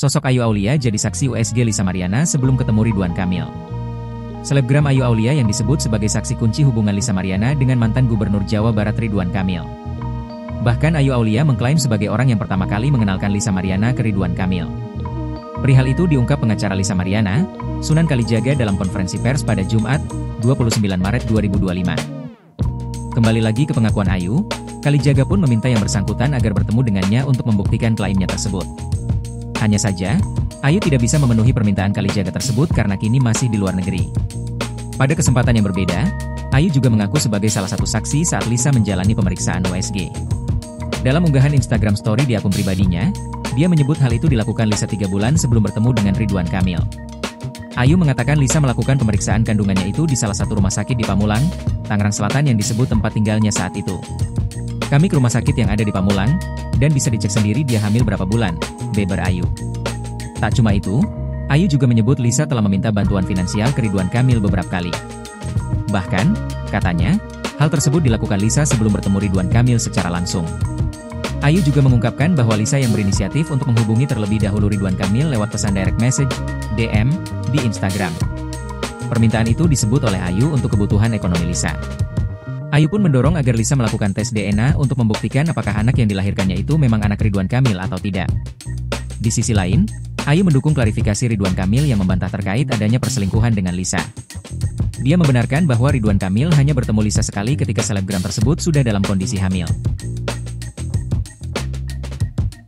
Sosok Ayu Aulia jadi saksi USG Lisa Mariana sebelum ketemu Ridwan Kamil. Selebgram Ayu Aulia yang disebut sebagai saksi kunci hubungan Lisa Mariana dengan mantan Gubernur Jawa Barat Ridwan Kamil. Bahkan Ayu Aulia mengklaim sebagai orang yang pertama kali mengenalkan Lisa Mariana ke Ridwan Kamil. Perihal itu diungkap pengacara Lisa Mariana, Sunan Kalijaga dalam konferensi pers pada Jumat, 29 Maret 2025. Kembali lagi ke pengakuan Ayu, Kalijaga pun meminta yang bersangkutan agar bertemu dengannya untuk membuktikan klaimnya tersebut. Hanya saja, Ayu tidak bisa memenuhi permintaan Kalijaga tersebut karena kini masih di luar negeri. Pada kesempatan yang berbeda, Ayu juga mengaku sebagai salah satu saksi saat Lisa menjalani pemeriksaan USG. Dalam unggahan Instagram Story di akun pribadinya, dia menyebut hal itu dilakukan Lisa 3 bulan sebelum bertemu dengan Ridwan Kamil. Ayu mengatakan Lisa melakukan pemeriksaan kandungannya itu di salah satu rumah sakit di Pamulang, Tangerang Selatan yang disebut tempat tinggalnya saat itu. Kami ke rumah sakit yang ada di Pamulang, dan bisa dicek sendiri dia hamil berapa bulan, beber Ayu. Tak cuma itu, Ayu juga menyebut Lisa telah meminta bantuan finansial ke Ridwan Kamil beberapa kali. Bahkan, katanya, hal tersebut dilakukan Lisa sebelum bertemu Ridwan Kamil secara langsung. Ayu juga mengungkapkan bahwa Lisa yang berinisiatif untuk menghubungi terlebih dahulu Ridwan Kamil lewat pesan direct message, DM, di Instagram. Permintaan itu disebut oleh Ayu untuk kebutuhan ekonomi Lisa. Ayu pun mendorong agar Lisa melakukan tes DNA untuk membuktikan apakah anak yang dilahirkannya itu memang anak Ridwan Kamil atau tidak. Di sisi lain, Ayu mendukung klarifikasi Ridwan Kamil yang membantah terkait adanya perselingkuhan dengan Lisa. Dia membenarkan bahwa Ridwan Kamil hanya bertemu Lisa sekali ketika selebgram tersebut sudah dalam kondisi hamil.